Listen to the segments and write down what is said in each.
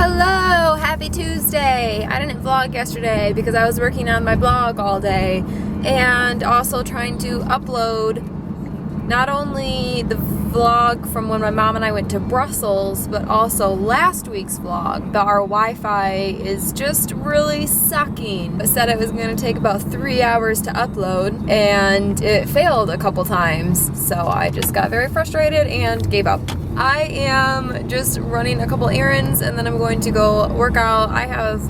Hello! Happy Tuesday! I didn't vlog yesterday because I was working on my blog all day and also trying to upload not only the vlog from when my mom and I went to Brussels, but also last week's vlog. But our Wi-Fi is just really sucking. It said it was going to take about 3 hours to upload, and it failed a couple times. So I just got very frustrated and gave up. I am just running a couple errands, and then I'm going to go work out. I have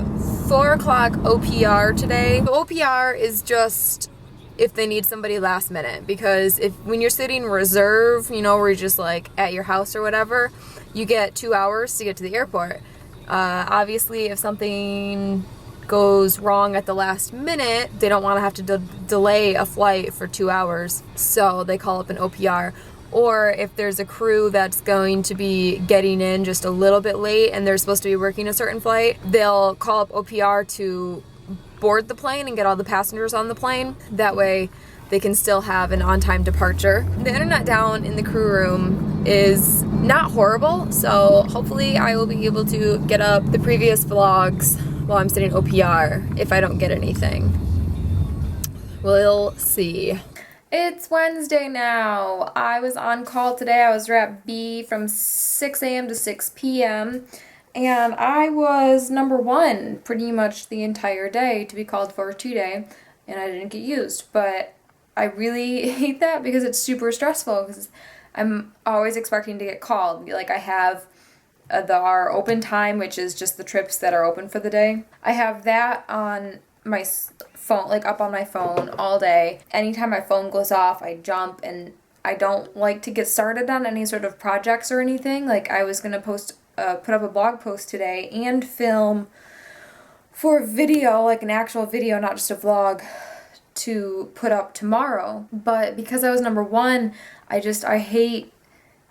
4 o'clock OPR today. The OPR is just if they need somebody last minute, because when you're sitting reserve, you know, where you're just like at your house or whatever, you get 2 hours to get to the airport. Obviously, if something goes wrong at the last minute, they don't want to have to delay a flight for 2 hours, so they call up an OPR. Or if there's a crew that's going to be getting in just a little bit late and they're supposed to be working a certain flight, they'll call up OPR to board the plane and get all the passengers on the plane. That way they can still have an on-time departure. The internet down in the crew room is not horrible, so hopefully I will be able to get up the previous vlogs while I'm sitting OPR if I don't get anything. We'll see. It's Wednesday now. I was on call today. I was rep B from 6 a.m. to 6 p.m. and I was number 1 pretty much the entire day to be called for today, and I didn't get used. But I really hate that because it's super stressful because I'm always expecting to get called. Like I have our open time, which is just the trips that are open for the day. I have that on my phone, like up on my phone all day. Anytime my phone goes off, I jump, and I don't like to get started on any sort of projects or anything. Like I was gonna put up a blog post today and film for video, like an actual video, not just a vlog, to put up tomorrow. But because I was number 1, I hate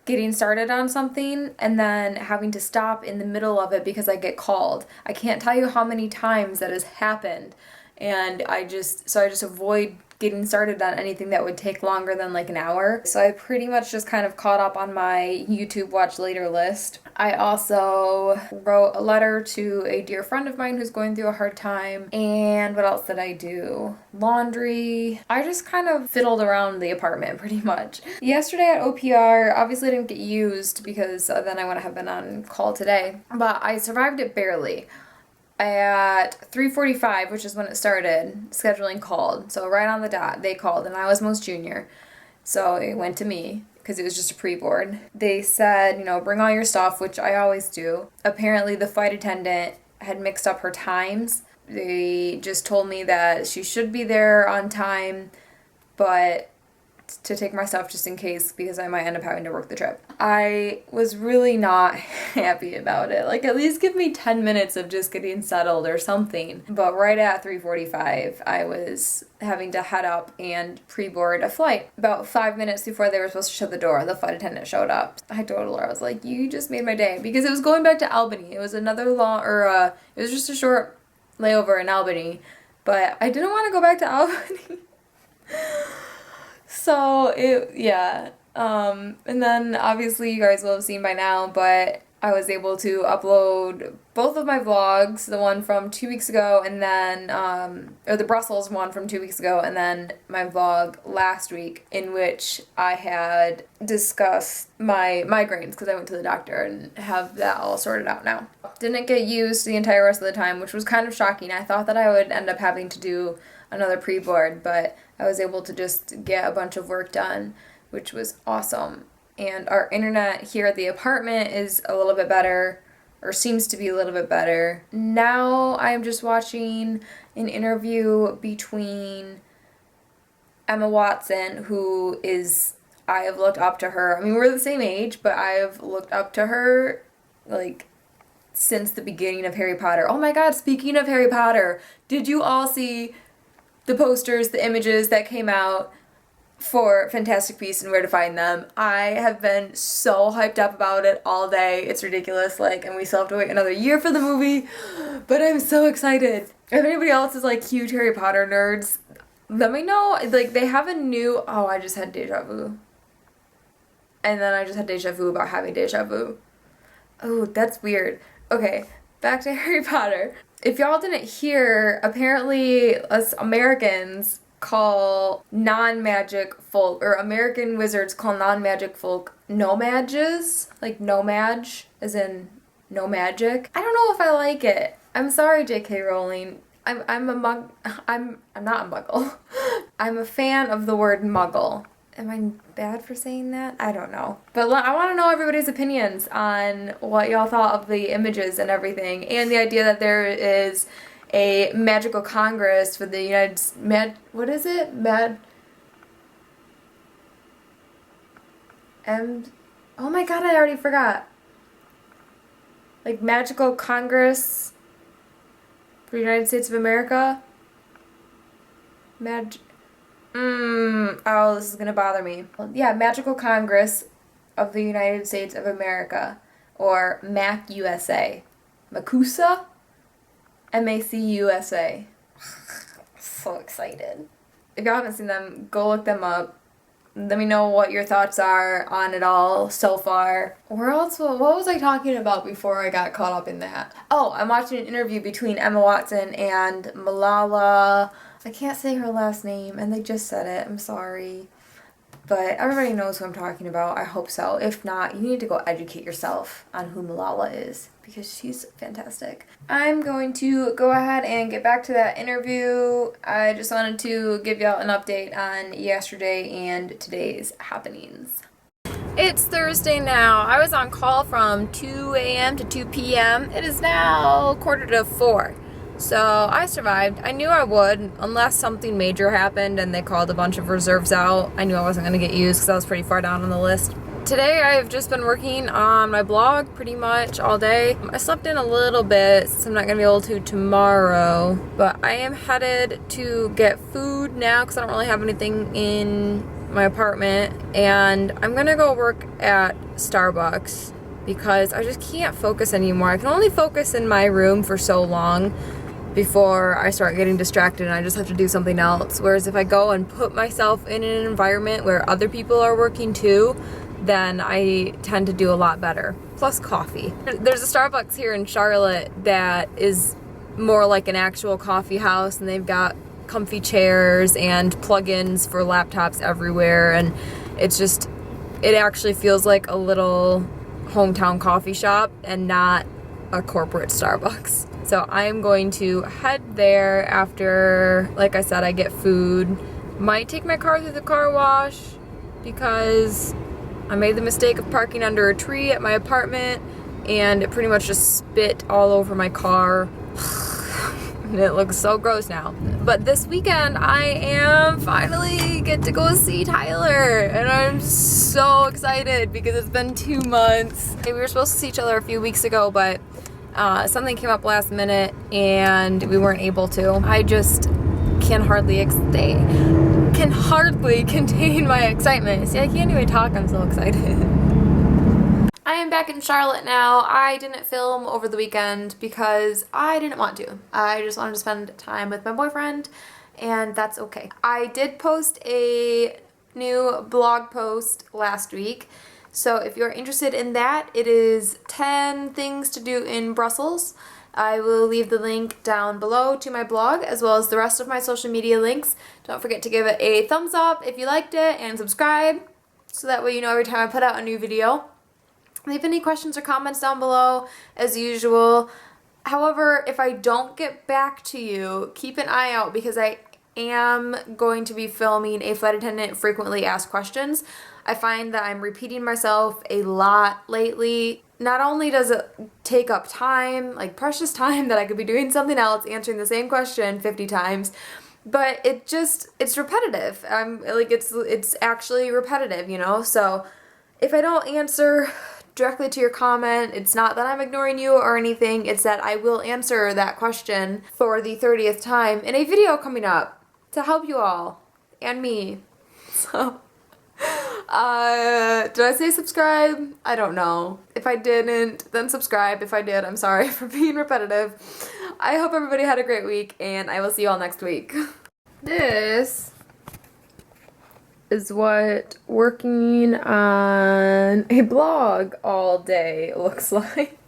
getting started on something and then having to stop in the middle of it because I get called. I can't tell you how many times that has happened, and I just avoid getting started on anything that would take longer than like an hour. So I pretty much just kind of caught up on my YouTube watch later list. I also wrote a letter to a dear friend of mine who's going through a hard time. And what else did I do? Laundry. I just kind of fiddled around the apartment pretty much. Yesterday at OPR, obviously I didn't get used because then I wouldn't have been on call today. But I survived it barely. At 3:45, which is when it started, scheduling called. So right on the dot, they called, and I was most junior. So it went to me because it was just a pre-board. They said, you know, bring all your stuff, which I always do. Apparently the flight attendant had mixed up her times. They just told me that she should be there on time, but to take my stuff just in case because I might end up having to work the trip. I was really not happy about it. Like, at least give me 10 minutes of just getting settled or something. But right at 3:45, I was having to head up and pre-board a flight. About 5 minutes before they were supposed to shut the door, the flight attendant showed up. I told her, I was like, you just made my day. Because it was going back to Albany. It was another it was just a short layover in Albany. But I didn't want to go back to Albany. So, and then obviously you guys will have seen by now, but I was able to upload both of my vlogs, the one from 2 weeks ago and then, or the Brussels one from 2 weeks ago, and then my vlog last week in which I had discussed my migraines because I went to the doctor and have that all sorted out now. Didn't get used the entire rest of the time, which was kind of shocking. I thought that I would end up having to do another pre-board, but I was able to just get a bunch of work done, which was awesome. And our internet here at the apartment is a little bit better, or seems to be a little bit better. Now I'm just watching an interview between Emma Watson, who is, I have looked up to her. I mean, we're the same age, but I have looked up to her, like, since the beginning of Harry Potter. Oh my god, speaking of Harry Potter, did you all see the posters, the images that came out for Fantastic Beasts and Where to Find Them? I have been so hyped up about it all day. It's ridiculous, like, and we still have to wait another year for the movie, but I'm so excited. If anybody else is, like, huge Harry Potter nerds, let me know. Like, they have a new, oh, I just had deja vu. And then I just had deja vu about having deja vu. Oh, that's weird. Okay, back to Harry Potter. If y'all didn't hear, apparently us Americans call non-magic folk, or American wizards call non-magic folk no-mages, like no-mag, as in no magic. I don't know if I like it. I'm sorry, J.K. Rowling. I'm not a muggle. I'm a fan of the word muggle. Am I bad for saying that? I don't know. But I want to know everybody's opinions on what y'all thought of the images and everything, and the idea that there is a magical congress for the what is it? Oh my god, I already forgot. Like magical congress for the United States of America? Oh, this is gonna bother me. Well, yeah, Magical Congress of the United States of America, or MAC USA. MACUSA? MACUSA. So excited. If y'all haven't seen them, go look them up. Let me know what your thoughts are on it all so far. Where else? What was I talking about before I got caught up in that? Oh, I'm watching an interview between Emma Watson and Malala. I can't say her last name, and they just said it. I'm sorry. But everybody knows who I'm talking about. I hope so. If not, you need to go educate yourself on who Malala is, because she's fantastic. I'm going to go ahead and get back to that interview. I just wanted to give y'all an update on yesterday and today's happenings. It's Thursday now. I was on call from 2 a.m. to 2 p.m. It is now 3:45. So I survived. I knew I would, unless something major happened and they called a bunch of reserves out. I knew I wasn't going to get used because I was pretty far down on the list. Today I've just been working on my blog pretty much all day. I slept in a little bit since I'm not going to be able to tomorrow. But I am headed to get food now because I don't really have anything in my apartment. And I'm going to go work at Starbucks because I just can't focus anymore. I can only focus in my room for so long before I start getting distracted and I just have to do something else. Whereas if I go and put myself in an environment where other people are working too, then I tend to do a lot better. Plus coffee. There's a Starbucks here in Charlotte that is more like an actual coffee house, and they've got comfy chairs and plugins for laptops everywhere, and it actually feels like a little hometown coffee shop and not a corporate Starbucks. So I'm going to head there after, like I said, I get food. Might take my car through the car wash because I made the mistake of parking under a tree at my apartment and it pretty much just spit all over my car. And it looks so gross now. But this weekend I am finally get to go see Tyler, and I'm so excited because it's been 2 months. We were supposed to see each other a few weeks ago, but something came up last minute and we weren't able to. I just can hardly contain my excitement. See, I can't even talk, I'm so excited. I am back in Charlotte now. I didn't film over the weekend because I didn't want to. I just wanted to spend time with my boyfriend, and that's okay. I did post a new blog post last week, so if you're interested in that, it is 10 things to do in Brussels. I will leave the link down below to my blog, as well as the rest of my social media links. Don't forget to give it a thumbs up if you liked it, and subscribe, so that way you know every time I put out a new video. Leave any questions or comments down below, as usual. However, if I don't get back to you, keep an eye out because I am going to be filming a flight attendant frequently asked questions. I find that I'm repeating myself a lot lately. Not only does it take up time, like precious time that I could be doing something else, answering the same question 50 times, but it's repetitive. It's actually repetitive, you know? So if I don't answer directly to your comment, it's not that I'm ignoring you or anything, it's that I will answer that question for the 30th time in a video coming up to help you all and me. So did I say subscribe? I don't know. If I didn't, then subscribe. If I did, I'm sorry for being repetitive. I hope everybody had a great week, and I will see you all next week. This is what working on a blog all day looks like.